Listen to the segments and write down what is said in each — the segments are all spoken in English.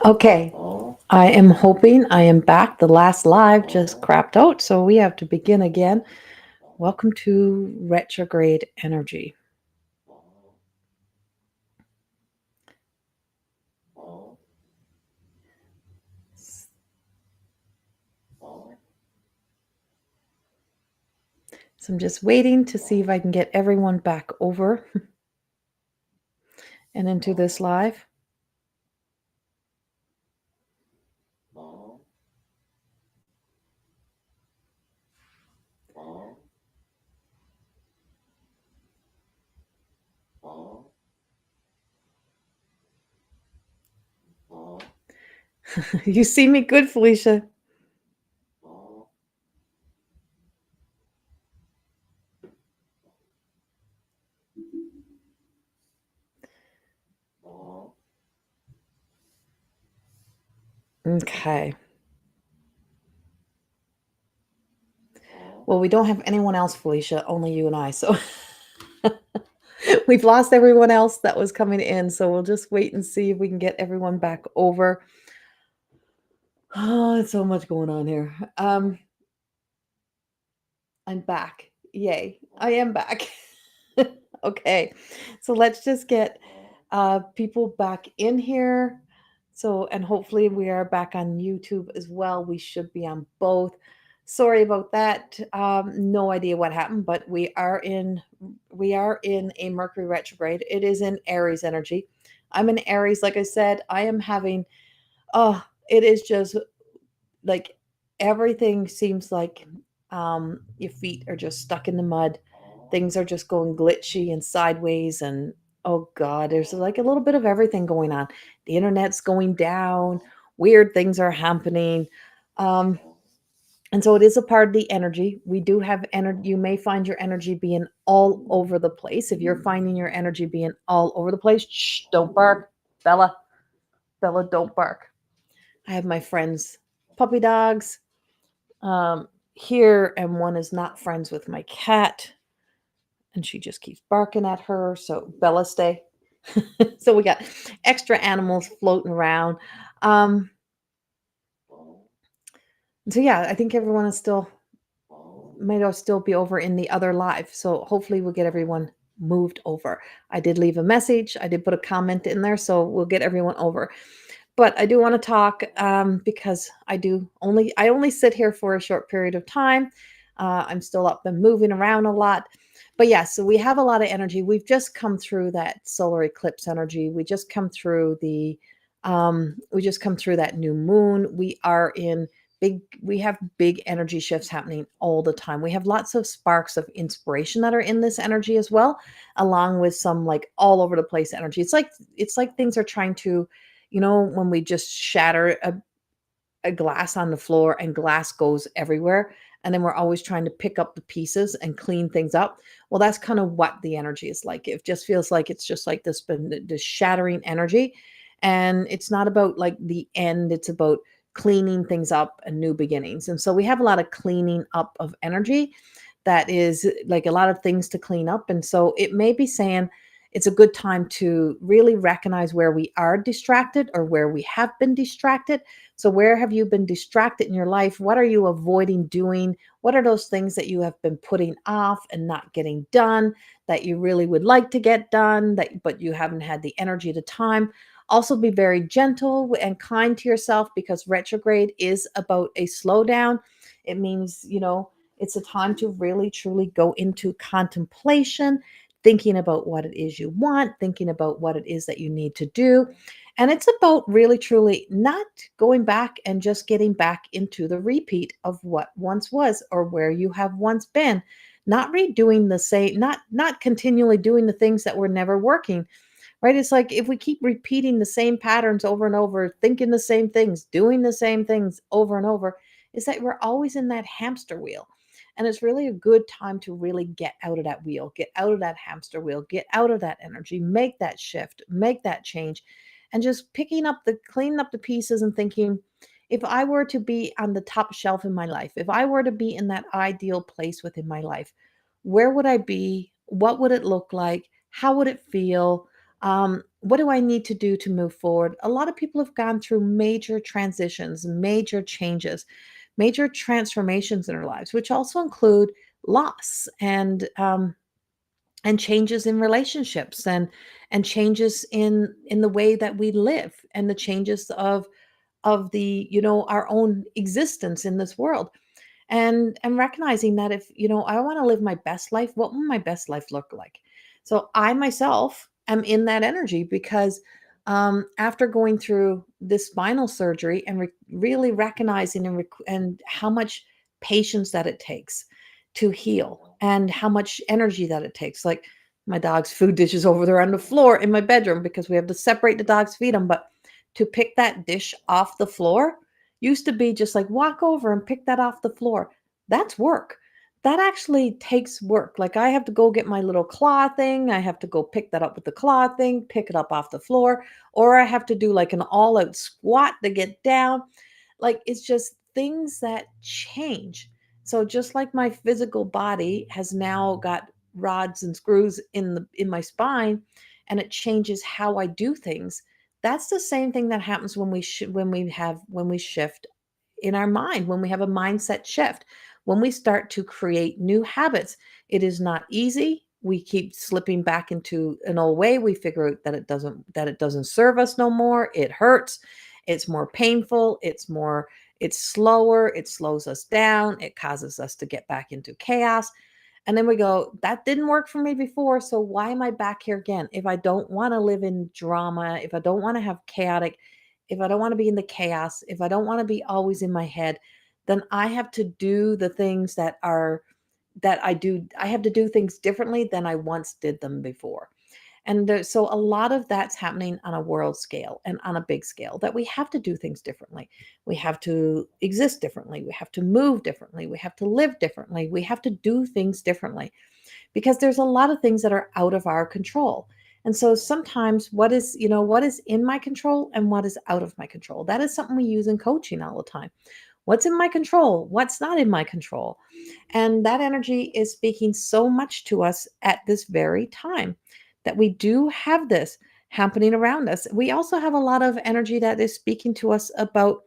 Okay, I am hoping I am back. The last live just crapped out, so we have to begin again. Welcome to retrograde energy. So I'm just waiting to see if I can get everyone back over and into this live. You see me good, Felicia? Okay. Well, we don't have anyone else, Felicia, only you and I. So we've lost everyone else that was coming in. So we'll just wait and see if we can get everyone back over. Oh, it's so much going on here. I'm back. Yay. I am back. Okay. So let's just get people back in here. So, and hopefully we are back on YouTube as well. We should be on both. Sorry about that. No idea what happened, but we are in a Mercury retrograde. It is in Aries energy. I'm in Aries, like I said. I am having it is just like everything seems like your feet are just stuck in the mud. Things are just going glitchy and sideways. And oh God, there's like a little bit of everything going on. The internet's going down, weird things are happening. Um, and so it is a part of the energy. We do have energy. You may find your energy being all over the place. If you're finding your energy being all over the place, shh, don't bark. Bella, Bella, don't bark. I have my friends' puppy dogs here, and one is not friends with my cat, and she just keeps barking at her. So Bella, stay. So we got extra animals floating around. Um, so yeah, I think everyone is still might all still be over in the other live. So hopefully we'll get everyone moved over. I did leave a message. I did put a comment in there, so we'll get everyone over. But I do want to talk because I only sit here for a short period of time. I'm still up and moving around a lot. But yeah, so we have a lot of energy. We've just come through that solar eclipse energy. We just come through that new moon. We have big energy shifts happening all the time. We have lots of sparks of inspiration that are in this energy as well, along with some like all over the place energy. It's like things are trying to, when we just shatter a glass on the floor and glass goes everywhere, and then we're always trying to pick up the pieces and clean things up. Well, that's kind of what the energy is like. It just feels like it's just like this shattering energy. And it's not about like the end, it's about cleaning things up and new beginnings. And so we have a lot of cleaning up of energy that is like a lot of things to clean up. And so it may be saying it's a good time to really recognize where we are distracted or where we have been distracted. So, where have you been distracted in your life? What are you avoiding doing? What are those things that you have been putting off and not getting done that you really would like to get done, but you haven't had the energy, the time? Also, be very gentle and kind to yourself because retrograde is about a slowdown. It means, it's a time to really truly go into contemplation, thinking about what it is you want, thinking about what it is that you need to do. And it's about really truly not going back and just getting back into the repeat of what once was or where you have once been, not redoing the same, not continually doing the things that were never working. Right? It's like if we keep repeating the same patterns over and over, thinking the same things, doing the same things over and over, is that we're always in that hamster wheel. And it's really a good time to really get out of that wheel, get out of that hamster wheel, get out of that energy, make that shift, make that change, and just cleaning up the pieces and thinking, if I were to be on the top shelf in my life, if I were to be in that ideal place within my life, where would I be? What would it look like? How would it feel? what do I need to do to move forward? A lot of people have gone through major transitions, major changes, major transformations in their lives, which also include loss and changes in relationships and changes in the way that we live and the changes of the our own existence in this world, and recognizing that if I want to live my best life, what will my best life look like? So I myself am in that energy because after going through this spinal surgery and really recognizing and how much patience that it takes to heal and how much energy that it takes, like my dog's food dishes over there on the floor in my bedroom because we have to separate the dogs, feed them, but to pick that dish off the floor used to be just like walk over and pick that off the floor. That's work. That actually takes work. Like I have to go get my little claw thing. I have to go pick that up with the claw thing, pick it up off the floor, or I have to do like an all out squat to get down. Like it's just things that change. So just like my physical body has now got rods and screws in my spine and it changes how I do things, that's the same thing that happens when we shift in our mind, when we have a mindset shift, when we start to create new habits. It is not easy. We keep slipping back into an old way. We figure out that it doesn't serve us no more. It hurts. It's more painful. It's slower. It slows us down. It causes us to get back into chaos. And then we go, that didn't work for me before. So why am I back here again? If I don't want to live in drama, if I don't want to have chaotic, if I don't want to be in the chaos, if I don't want to be always in my head, then I have to do the things that I do. I have to do things differently than I once did them before. And so a lot of that's happening on a world scale and on a big scale, that we have to do things differently. We have to exist differently. We have to move differently. We have to live differently. We have to do things differently because there's a lot of things that are out of our control. And so sometimes what is in my control and what is out of my control. That is something we use in coaching all the time. What's in my control? What's not in my control? And that energy is speaking so much to us at this very time, that we do have this happening around us. We also have a lot of energy that is speaking to us about,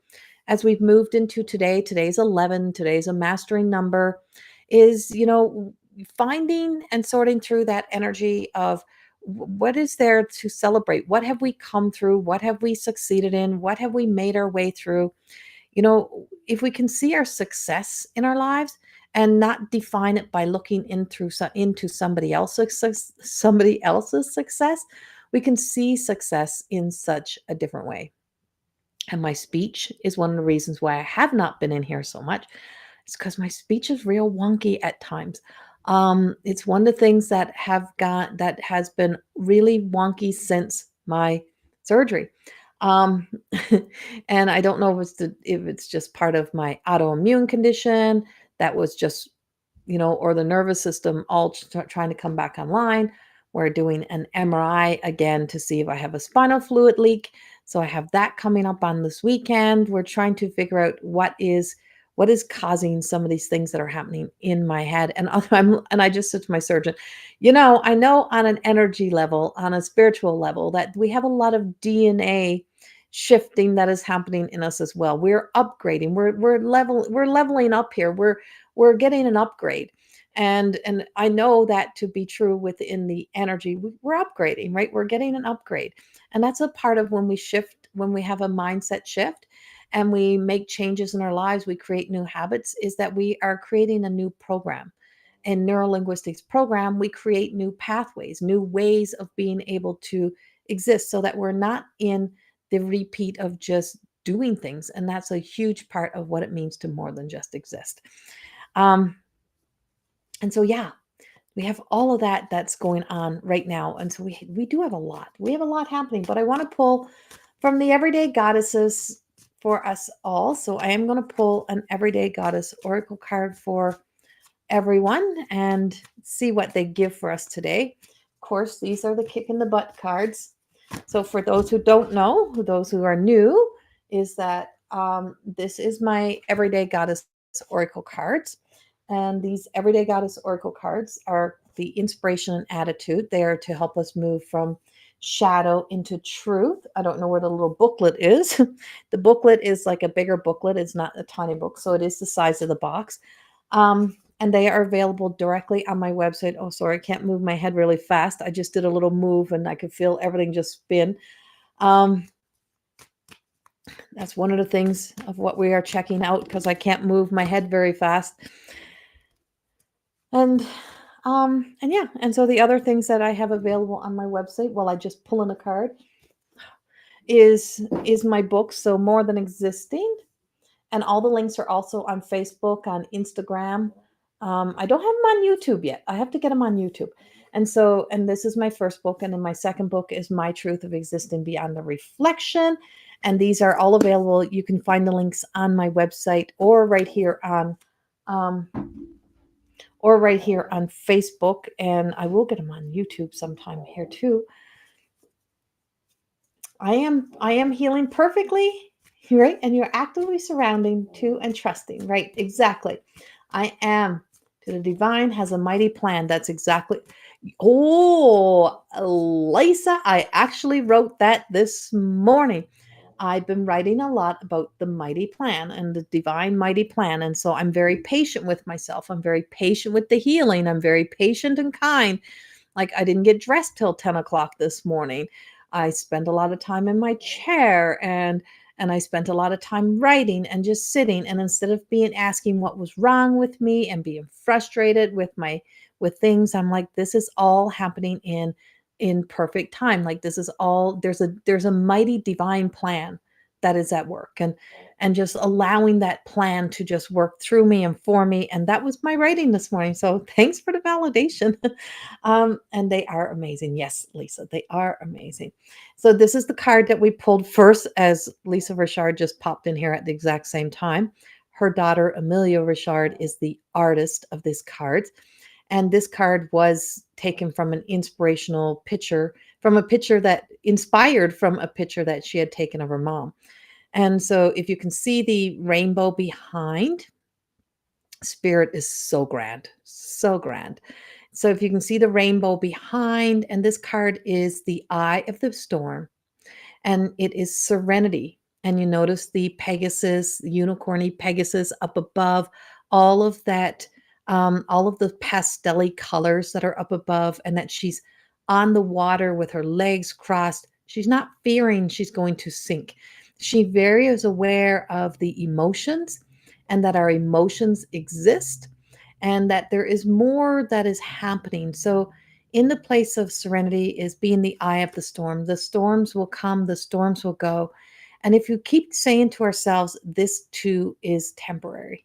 as we've moved into today. Today's 11, today's a mastering number, is finding and sorting through that energy of what is there to celebrate? What have we come through? What have we succeeded in? What have we made our way through? If we can see our success in our lives and not define it by looking into somebody else's success, we can see success in such a different way. And my speech is one of the reasons why I have not been in here so much. It's because my speech is real wonky at times. It's one of the things that has been really wonky since my surgery. Um, and I don't know if it's just part of my autoimmune condition that was just, or the nervous system all trying to come back online. We're doing an MRI again to see if I have a spinal fluid leak. So I have that coming up on this weekend. We're trying to figure out what is causing some of these things that are happening in my head. And I just said to my surgeon, I know on an energy level, on a spiritual level, that we have a lot of DNA shifting that is happening in us as well. We're upgrading. We're leveling up here. We're getting an upgrade. And I know that to be true within the energy. We're upgrading, right? We're getting an upgrade. And that's a part of when we shift, when we have a mindset shift and we make changes in our lives, we create new habits, is that we are creating a new program. In neurolinguistics program, we create new pathways, new ways of being able to exist so that we're not in the repeat of just doing things. And that's a huge part of what it means to more than just exist. Um, and so, yeah, we have all of that that's going on right now. And so we do have a lot. We have a lot happening, but I want to pull from the everyday goddesses for us all. So I am going to pull an everyday goddess oracle card for everyone and see what they give for us today. Of course, these are the kick in the butt cards. So for those who don't know, those who are new, is that this is my everyday goddess oracle cards. And these everyday goddess oracle cards are the inspiration and attitude. They are to help us move from shadow into truth. I don't know where the little booklet is. The booklet is like a bigger booklet. It's not a tiny book, so it is the size of the box. And they are available directly on my website. Oh, sorry, I can't move my head really fast. I just did a little move and I could feel everything just spin. Um, that's one of the things of what we are checking out because I can't move my head very fast. And yeah, and so the other things that I have available on my website while I just pull in a card is my book, so More Than Existing, and all the links are also on Facebook, on Instagram. I don't have them on YouTube yet. I have to get them on YouTube. And this is my first book, and then my second book is My Truth of Existing Beyond the Reflection. And these are all available. You can find the links on my website um, or right here on Facebook, and I will get them on YouTube sometime here too. I am healing perfectly, right? And you're actively surrounding to and trusting, right? Exactly. I am. The divine has a mighty plan. That's exactly. Oh, Lisa, I actually wrote that this morning. I've been writing a lot about the mighty plan and the divine mighty plan. And so I'm very patient with myself. I'm very patient with the healing. I'm very patient and kind. Like, I didn't get dressed till 10 o'clock this morning. I spent a lot of time in my chair, and I spent a lot of time writing and just sitting. And instead of being asking what was wrong with me and being frustrated with things, I'm like, this is all happening in perfect time. Like, this is all, there's a mighty divine plan that is at work, and just allowing that plan to just work through me and for me. And that was my writing this morning. So thanks for the validation. And they are amazing. Yes, Lisa, they are amazing. So this is the card that we pulled first, as Lisa Richard just popped in here at the exact same time. Her daughter, Amelia Richard, is the artist of this card. And this card was taken from an inspirational picture, from a picture that inspired from a picture that she had taken of her mom. And so if you can see the rainbow behind, spirit is so grand, so grand. So if you can see the rainbow behind, and this card is the eye of the storm, and it is serenity. And you notice the Pegasus, the unicorny Pegasus up above, all of that, all of the pastel colors that are up above, and that she's on the water with her legs crossed. She's not fearing she's going to sink. She very is aware of the emotions, and that our emotions exist, and that there is more that is happening. So in the place of serenity is being the eye of the storm. The storms will come, the storms will go. And if you keep saying to ourselves, this too is temporary,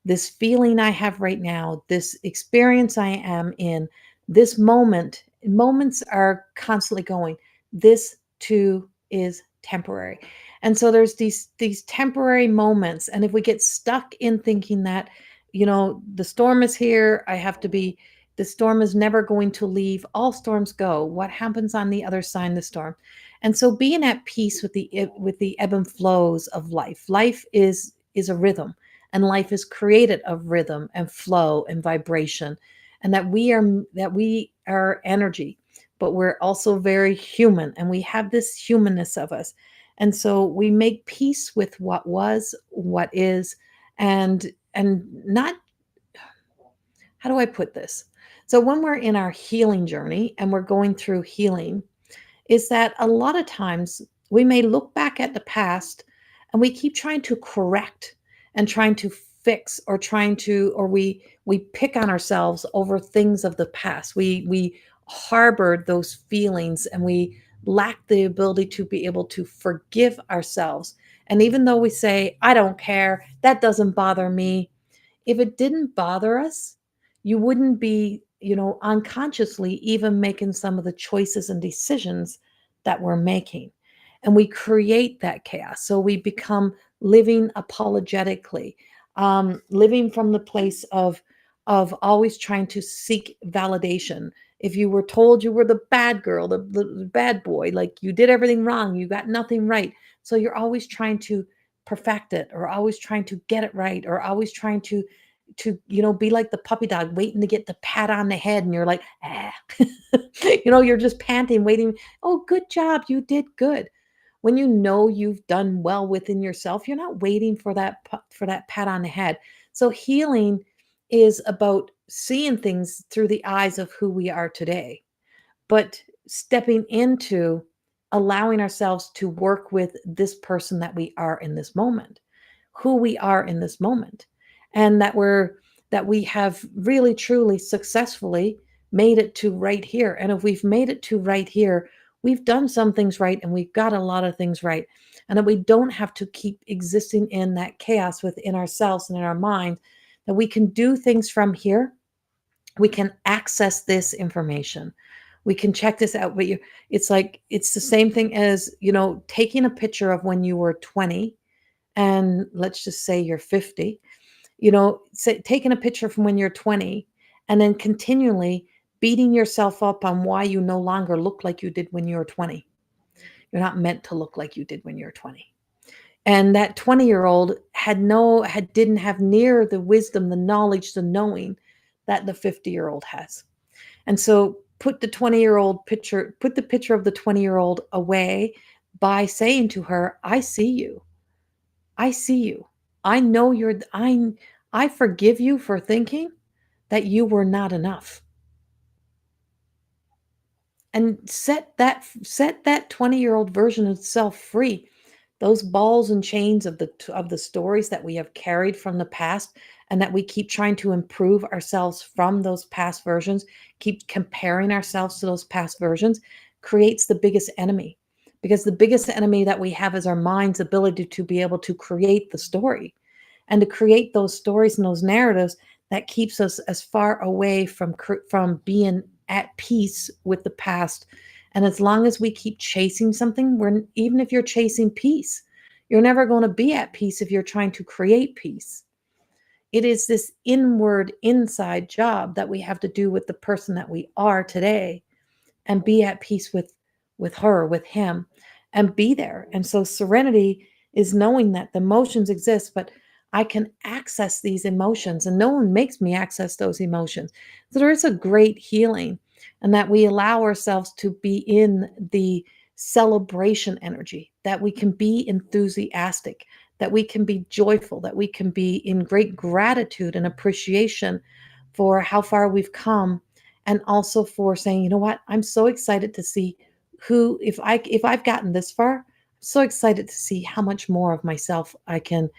this feeling I have right now, this experience I am in, this moment, moments are constantly going, this too is temporary. And so there's these temporary moments. And if we get stuck in thinking that, the storm is here, the storm is never going to leave. All storms go. What happens on the other side of the storm? And so being at peace with the ebb and flows of life. Life is a rhythm, and life is created of rhythm and flow and vibration, and that we are energy, but we're also very human, and we have this humanness of us. And so we make peace with what was, what is, and not, how do I put this? So when we're in our healing journey and we're going through healing, is that a lot of times we may look back at the past and we keep trying to correct and trying to fix, or we pick on ourselves over things of the past. We harbor those feelings, and we lack the ability to be able to forgive ourselves. And even though we say, I don't care, that doesn't bother me, if it didn't bother us, you wouldn't be, unconsciously even making some of the choices and decisions that we're making. And we create that chaos. So we become living apologetically, living from the place of always trying to seek validation. If you were told you were the bad girl, the bad boy, like you did everything wrong, you got nothing right. So you're always trying to perfect it, or always trying to get it right, or always trying to be like the puppy dog waiting to get the pat on the head, and you're like, ah. You're just panting, waiting. Oh, good job, you did good. When you know you've done well within yourself, you're not waiting for that pat on the head. So healing is about seeing things through the eyes of who we are today, but stepping into allowing ourselves to work with this person that we are in this moment, who we are in this moment, and that we have really truly successfully made it to right here. And if we've made it to right here, we've done some things right and we've got a lot of things right. And that we don't have to keep existing in that chaos within ourselves and in our mind, that we can do things from here. We can access this information. We can check this out. But it's the same thing as, taking a picture of when you were 20, and let's just say you're 50, taking a picture from when you're 20 and then continually beating yourself up on why you no longer look like you did when you were 20. You're not meant to look like you did when you're 20. And that 20-year-old didn't have near the wisdom, the knowledge, the knowing that the 50-year-old has. And so put the picture of the 20-year-old away by saying to her, I see you. I see you. I know I forgive you for thinking that you were not enough. And set that 20-year-old version of self free. Those balls and chains of the stories that we have carried from the past, and that we keep trying to improve ourselves from those past versions, keep comparing ourselves to those past versions, creates the biggest enemy. Because the biggest enemy that we have is our mind's ability to be able to create the story, and to create those stories and those narratives that keeps us as far away from being at peace with the past. And as long as we keep chasing something, even if you're chasing peace, you're never going to be at peace if you're trying to create peace. It is this inward, inside job that we have to do with the person that we are today, and be at peace with her, with him, and be there. And so serenity is knowing that the emotions exist, but I can access these emotions, and no one makes me access those emotions. So there is a great healing, and that we allow ourselves to be in the celebration energy, that we can be enthusiastic, that we can be joyful, that we can be in great gratitude and appreciation for how far we've come, and also for saying, you know what, I'm so excited to see if I've gotten this far, I'm so excited to see how much more of myself I can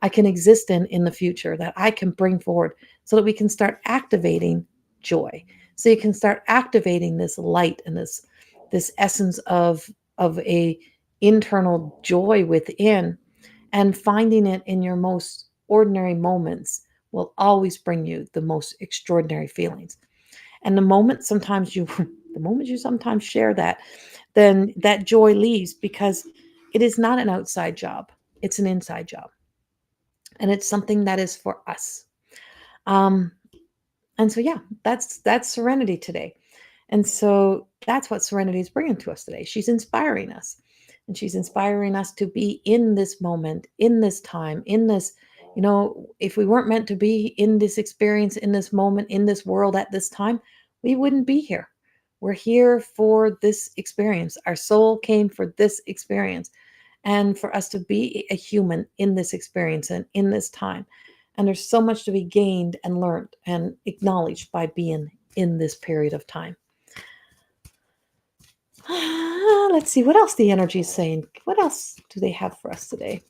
exist in the future, that I can bring forward, so that we can start activating joy. So you can start activating this light and this essence of a internal joy within, and finding it in your most ordinary moments will always bring you the most extraordinary feelings. And the moment you sometimes share that, then that joy leaves, because it is not an outside job. It's an inside job. And it's something that is for us. Um, and so, yeah, that's serenity today. And so that's what serenity is bringing to us today. She's inspiring us. And she's inspiring us to be in this moment, in this time, in this, if we weren't meant to be in this experience, in this moment, in this world at this time, we wouldn't be here. We're here for this experience. Our soul came for this experience, and for us to be a human in this experience and in this time. And there's so much to be gained and learned and acknowledged by being in this period of time. Let's see what else the energy is saying. What else do they have for us today?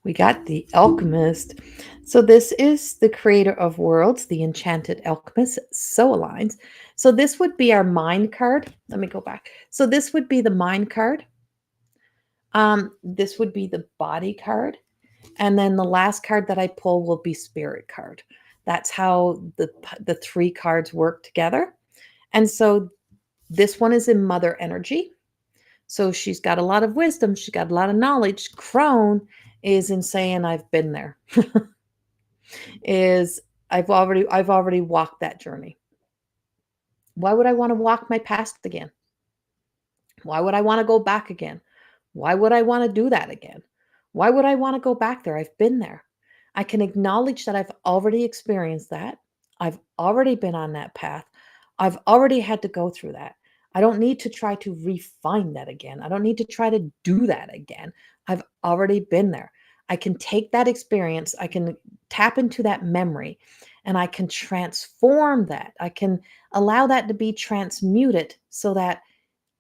We got the alchemist. So this is the creator of worlds, the enchanted alchemist. So aligns. So this would be our mind card. Let me go back. So this would be the mind card. This would be the body card. And then the last card that I pull will be spirit card. That's how the three cards work together. And so this one is in mother energy. So she's got a lot of wisdom. She's got a lot of knowledge. Crone is in saying, I've been there. Is I've already walked that journey. Why would I want to walk my past again? Why would I want to go back again? Why would I want to do that again? Why would I want to go back there? I've been there. I can acknowledge that I've already experienced that. I've already been on that path. I've already had to go through that. I don't need to try to refine that again. I don't need to try to do that again. I've already been there. I can take that experience, I can tap into that memory, and I can transform that. I can allow that to be transmuted so that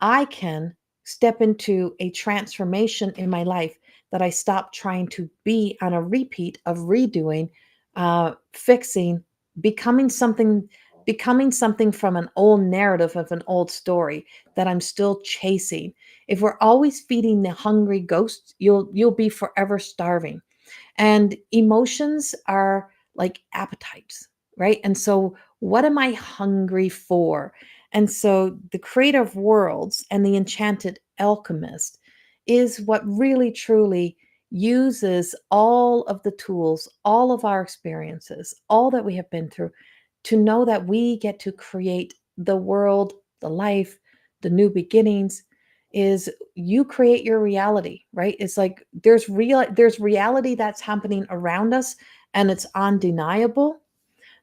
I can step into a transformation in my life, that I stop trying to be on a repeat of redoing, fixing, becoming something, becoming something from an old narrative of an old story that I'm still chasing. If we're always feeding the hungry ghost, you'll be forever starving. And emotions are like appetites, right? And so, what am I hungry for? And so, the creative worlds and the enchanted alchemist is what really truly uses all of the tools, all of our experiences, all that we have been through to know that we get to create the world, the life, the new beginnings. Is you create your reality, right? It's like there's reality that's happening around us, and it's undeniable.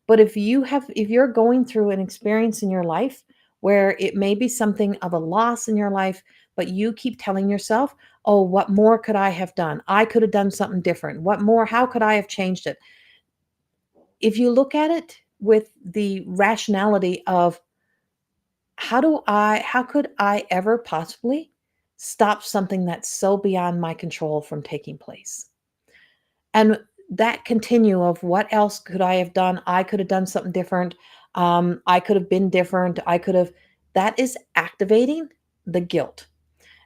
But if you're going through an experience in your life where it may be something of a loss in your life, but you keep telling yourself, oh, what more could I have done? I could have done something different. What more? How could I have changed it? If you look at it with the rationality of how could I ever possibly stop something that's so beyond my control from taking place? And that continue of what else could I have done? I could have done something different. I could have been different. I could have, that is activating the guilt.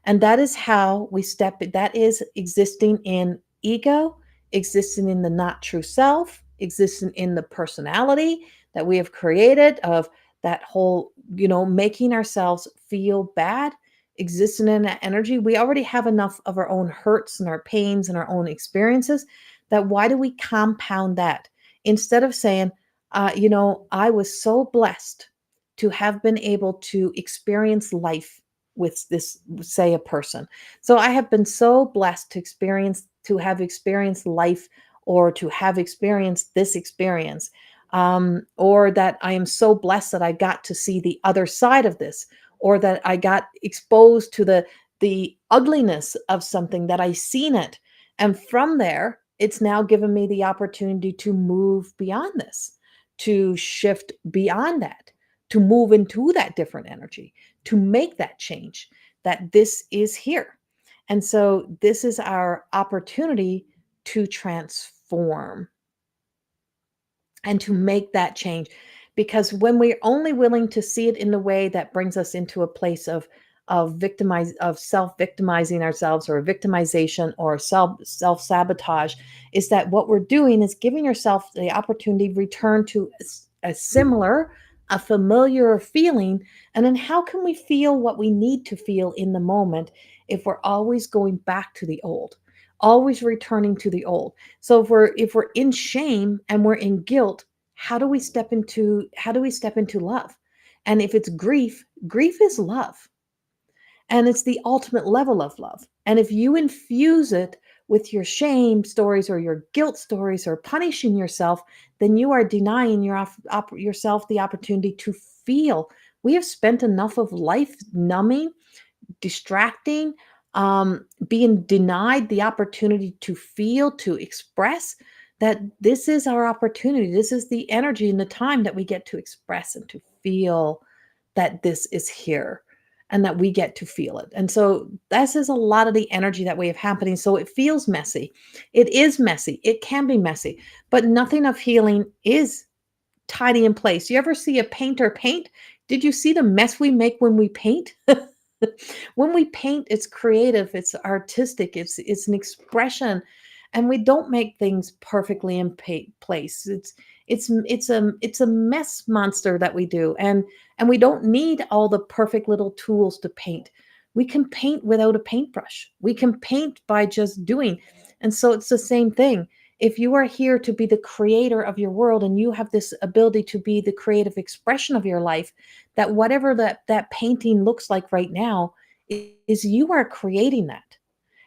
And that is how we step it. That is existing in ego, existing in the not true self, existing in the personality that we have created of that whole, making ourselves feel bad, existing in that energy. We already have enough of our own hurts and our pains and our own experiences, that why do we compound that instead of saying, I was so blessed to have been able to experience life with this, say, a person. So I have been so blessed to have experienced life, or to have experienced this experience, or that I am so blessed that I got to see the other side of this, or that I got exposed to the ugliness of something, that I seen it, and from there it's now given me the opportunity to move beyond this, to shift beyond that, to move into that different energy, to make that change, that this is here. And so this is our opportunity to transform and to make that change. Because when we're only willing to see it in the way that brings us into a place of self-victimizing ourselves, or victimization, or self-sabotage, is that what we're doing is giving yourself the opportunity to return to a similar, a familiar feeling. And then how can we feel what we need to feel in the moment if we're always going back to the old, always returning to the old? So if we're in shame and we're in guilt, how do we step into love? And if it's grief, grief is love. And it's the ultimate level of love. And if you infuse it with your shame stories or your guilt stories or punishing yourself, then you are denying yourself the opportunity to feel. We have spent enough of life numbing, distracting, being denied the opportunity to feel, to express, that this is our opportunity. This is the energy and the time that we get to express and to feel that this is here, and that we get to feel it. And so this is a lot of the energy that we have happening. So it feels messy. It is messy. It can be messy, but nothing of healing is tidy in place. You ever see a painter paint? Did you see the mess we make when we paint? When we paint, it's creative, it's artistic, it's an expression, and we don't make things perfectly in place. It's a mess monster that we do, and we don't need all the perfect little tools to paint. We can paint without a paintbrush. We can paint by just doing. And so it's the same thing. If you are here to be the creator of your world, and you have this ability to be the creative expression of your life, that whatever that painting looks like right now is you are creating that.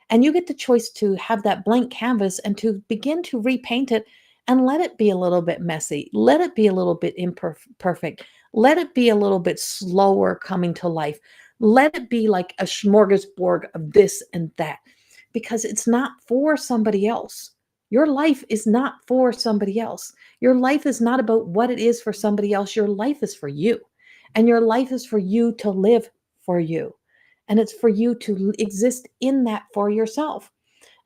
And you get the choice to have that blank canvas and to begin to repaint it and let it be a little bit messy. Let it be a little bit imperfect. Let it be a little bit slower coming to life. Let it be like a smorgasbord of this and that because it's not for somebody else. Your life is not for somebody else. Your life is not about what it is for somebody else. Your life is for you. And your life is for you to live for you. And it's for you to exist in that for yourself.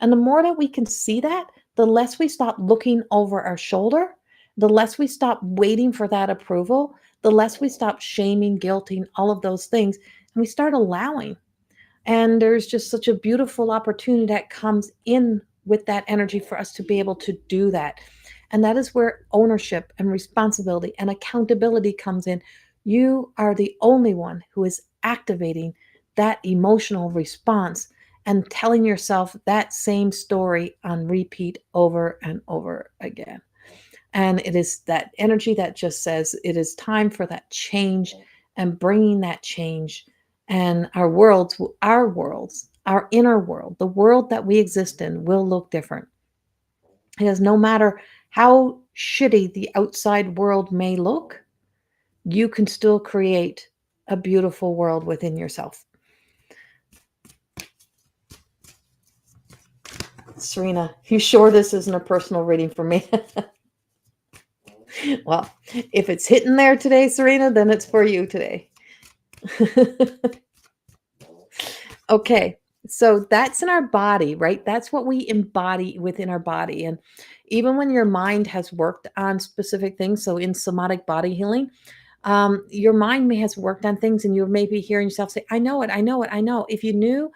And the more that we can see that, the less we stop looking over our shoulder, the less we stop waiting for that approval, the less we stop shaming, guilting, all of those things, and we start allowing. And there's just such a beautiful opportunity that comes in with that energy for us to be able to do that. And that is where ownership and responsibility and accountability comes in. You are the only one who is activating that emotional response and telling yourself that same story on repeat over and over again. And it is that energy that just says it is time for that change and bringing that change. And our inner world, the world that we exist in will look different. Because no matter how shitty the outside world may look, you can still create a beautiful world within yourself. Serena, you sure this isn't a personal reading for me? Well, if it's hitting there today, Serena, then it's for you today. Okay, so that's in our body, right? That's what we embody within our body. And even when your mind has worked on specific things, so in somatic body healing, your mind may has worked on things and you may be hearing yourself say, I know it, I know it, I know. If you knew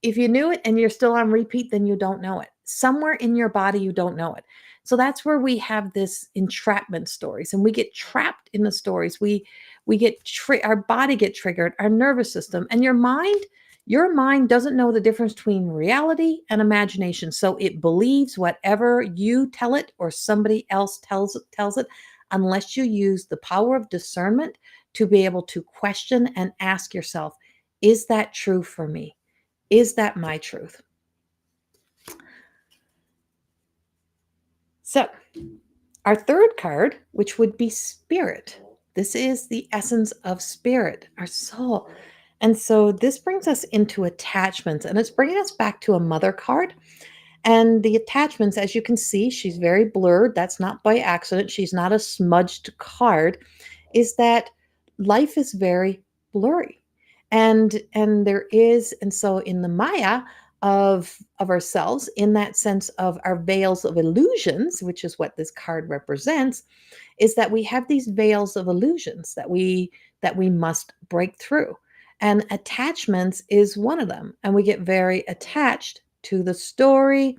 it and you're still on repeat, then you don't know it. Somewhere in your body, you don't know it. So that's where we have this entrapment stories and we get trapped in the stories. We get our body get triggered, our nervous system, and your mind doesn't know the difference between reality and imagination. So it believes whatever you tell it or somebody else tells it unless you use the power of discernment to be able to question and ask yourself, is that true for me? Is that my truth? So, our third card, which would be spirit. This is the essence of spirit, our soul. And so this brings us into attachments, and it's bringing us back to a mother card. And the attachments, as you can see, she's very blurred. That's not by accident. She's not a smudged card. Is that life is very blurry. And there is, and so in the Maya of ourselves, in that sense of our veils of illusions, which is what this card represents, is that we have these veils of illusions that we must break through. And attachments is one of them. And we get very attached to the story,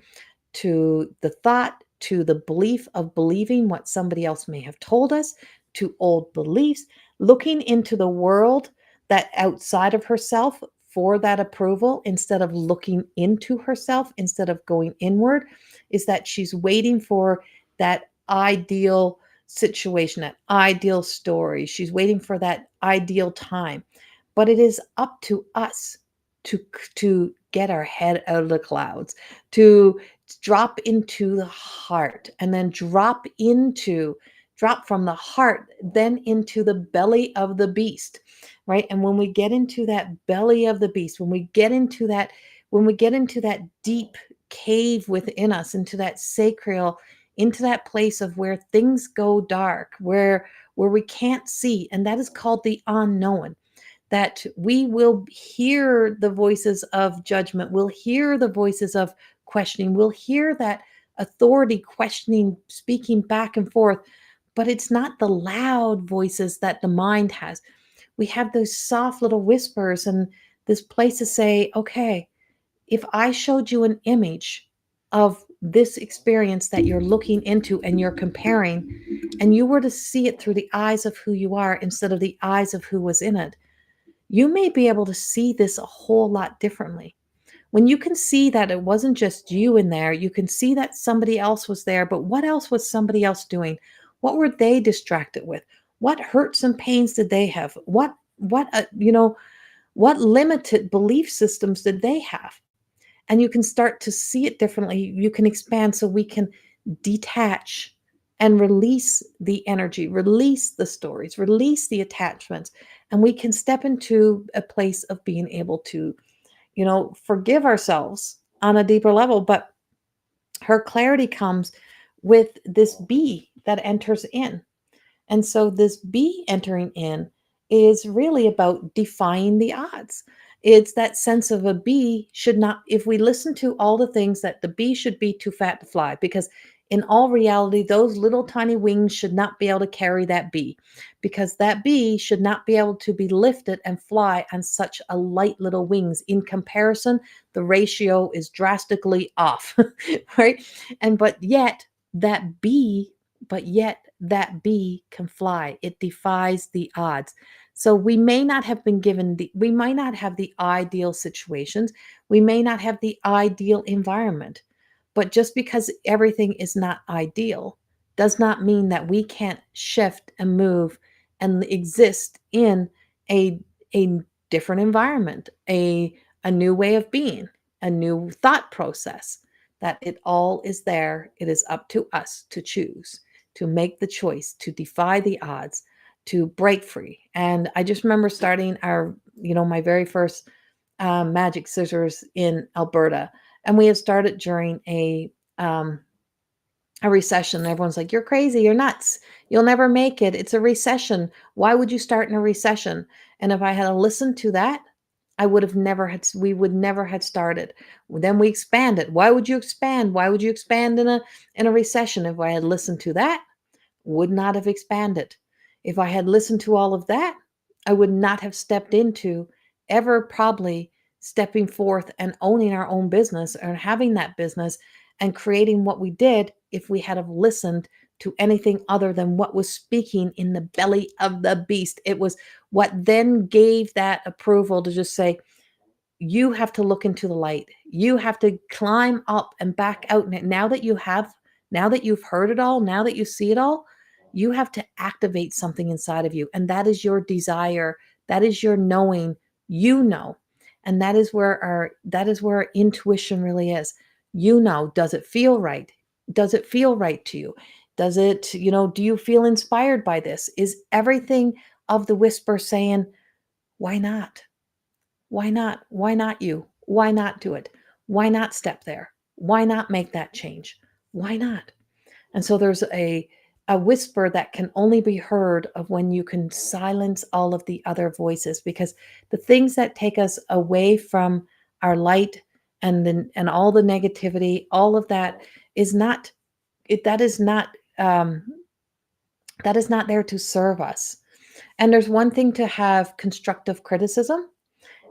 to the thought, to the belief of believing what somebody else may have told us, to old beliefs, looking into the world that outside of herself for that approval instead of looking into herself, instead of going inward, is that she's waiting for that ideal situation, that ideal story. She's waiting for that ideal time. But it is up to us to get our head out of the clouds, to drop into the heart, and then drop from the heart, then into the belly of the beast, right? And when we get into that belly of the beast, when we get into that deep cave within us, into that sacral, into that place of where things go dark, where we can't see, and that is called the unknown, that we will hear the voices of judgment, we'll hear the voices of questioning, we'll hear that authority questioning, speaking back and forth, but it's not the loud voices that the mind has. We have those soft little whispers and this place to say, okay, if I showed you an image of this experience that you're looking into and you're comparing, and you were to see it through the eyes of who you are instead of the eyes of who was in it, you may be able to see this a whole lot differently. When you can see that it wasn't just you in there, you can see that somebody else was there, but what else was somebody else doing? What were they distracted with? What hurts and pains did they have? What limited belief systems did they have? And you can start to see it differently. You can expand, so we can detach and release the energy, release the stories, release the attachments, and we can step into a place of being able to, forgive ourselves on a deeper level. But her clarity comes with this bee that enters in. And so this bee entering in is really about defying the odds. It's that sense of a bee should not, if we listen to all the things that the bee should be too fat to fly, because in all reality, those little tiny wings should not be able to carry that bee, because that bee should not be able to be lifted and fly on such a light little wings. In comparison, the ratio is drastically off, right? And that bee but yet that bee can fly. It defies the odds. So we might not have the ideal situations. We may not have the ideal environment. But just because everything is not ideal does not mean that we can't shift and move and exist in a, a different environment, a new way of being, a new thought process. That it all is there. It is up to us to choose, to make the choice, to defy the odds, to break free. And I just remember starting my very first magic scissors in Alberta, and we had started during um, a recession. Everyone's like, "You're crazy. You're nuts. You'll never make it. It's a recession. Why would you start in a recession?" And if I had listened to that, I would have never had. We would never had started. Then we expanded. Why would you expand? Why would you expand in a recession? If I had listened to that, would not have expanded. If I had listened to all of that, I would not have stepped into ever probably stepping forth and owning our own business or having that business and creating what we did if we had have listened to anything other than what was speaking in the belly of the beast. It was what then gave that approval to just say, you have to look into the light. You have to climb up and back out. Now that you've heard it all, now that you see it all, you have to activate something inside of you. And that is your desire. That is your knowing, you know. And that is where our intuition really is. Does it feel right? Does it feel right to you? Does it, do you feel inspired by this? Is everything of the whisper saying, why not? Why not? Why not you? Why not do it? Why not step there? Why not make that change? Why not? And so there's a whisper that can only be heard of when you can silence all of the other voices, because the things that take us away from our light and all the negativity, all of that is not it that is not there to serve us. And there's one thing to have constructive criticism,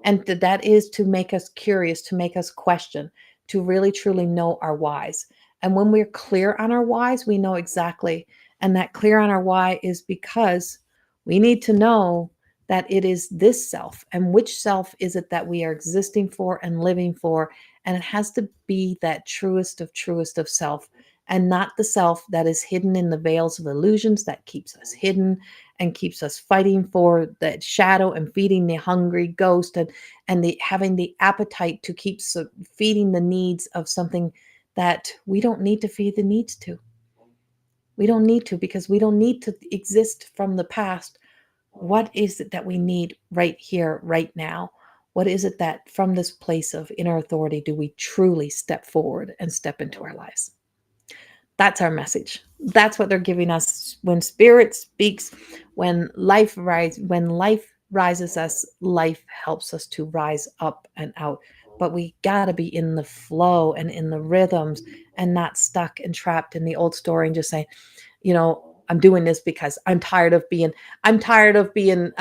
and that is to make us curious, to make us question, to really truly know our whys. And when we're clear on our whys, we know exactly. And that clear on our why is because we need to know that it is this self. And which self is it that we are existing for and living for? And it has to be that truest of self, and not the self that is hidden in the veils of illusions that keeps us hidden and keeps us fighting for that shadow and feeding the hungry ghost, and having the appetite to keep feeding the needs of something that we don't need to feed the needs to. We don't need to, because we don't need to exist from the past. What is it that we need right here, right now? What is it that from this place of inner authority do we truly step forward and step into our lives? That's our message. That's what they're giving us. When spirit speaks, when life rises us, life helps us to rise up and out. But we got to be in the flow and in the rhythms, and not stuck and trapped in the old story and just saying, I'm doing this because I'm tired of being I'm tired of being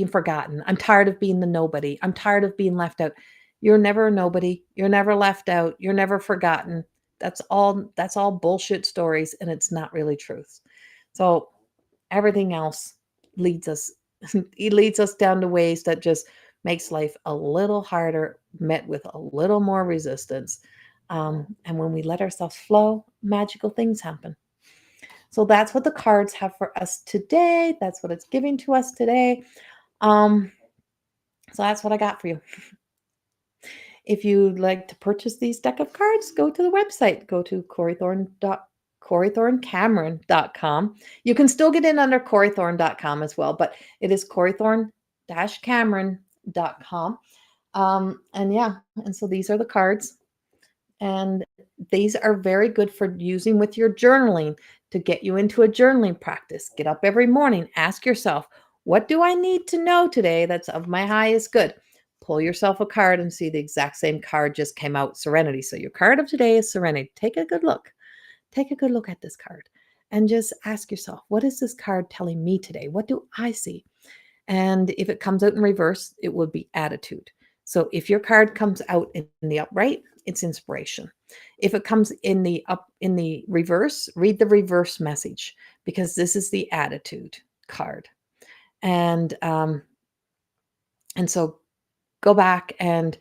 forgotten. I'm tired of being the nobody. I'm tired of being left out. You're never a nobody. You're never left out. You're never forgotten. That's all bullshit stories, and it's not really truth. So everything else leads us it leads us down to ways that just makes life a little harder, met with a little more resistance. And when we let ourselves flow, magical things happen. So that's what the cards have for us today. That's what it's giving to us today. Um, so that's what I got for you. If you'd like to purchase these deck of cards, go to the website. Go to CorrieThorneCameron.com. You can still get in under CorrieThorne.com as well, but it is CorrieThorne-Cameron.com. And yeah, and so these are the cards. And these are very good for using with your journaling to get you into a journaling practice. Get up every morning, ask yourself, what do I need to know today that's of my highest good? Pull yourself a card and see the exact same card just came out, Serenity. So your card of today is Serenity. Take a good look. Take a good look at this card and just ask yourself, what is this card telling me today? What do I see? And if it comes out in reverse, it would be attitude. So if your card comes out in the upright, it's inspiration. If it comes in the reverse, read the reverse message, because this is the attitude card. And so go back and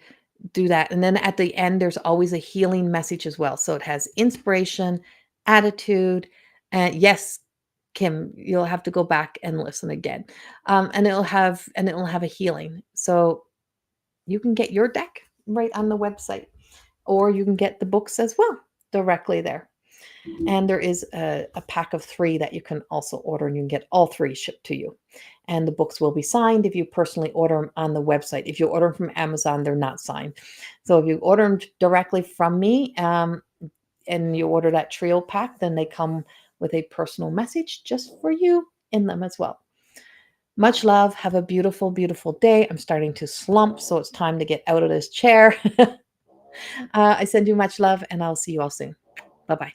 do that. And then at the end, there's always a healing message as well. So it has inspiration, attitude, and yes, Kim, you'll have to go back and listen again. And it'll have a healing. So you can get your deck right on the website, or you can get the books as well directly there. And there is a pack of 3 that you can also order, and you can get all 3 shipped to you. And the books will be signed if you personally order them on the website. If you order them from Amazon, they're not signed. So if you order them directly from me, and you order that trio pack, then they come with a personal message just for you in them as well. Much love. Have a beautiful, beautiful day. I'm starting to slump, so it's time to get out of this chair. I send you much love, and I'll see you all soon. Bye-bye.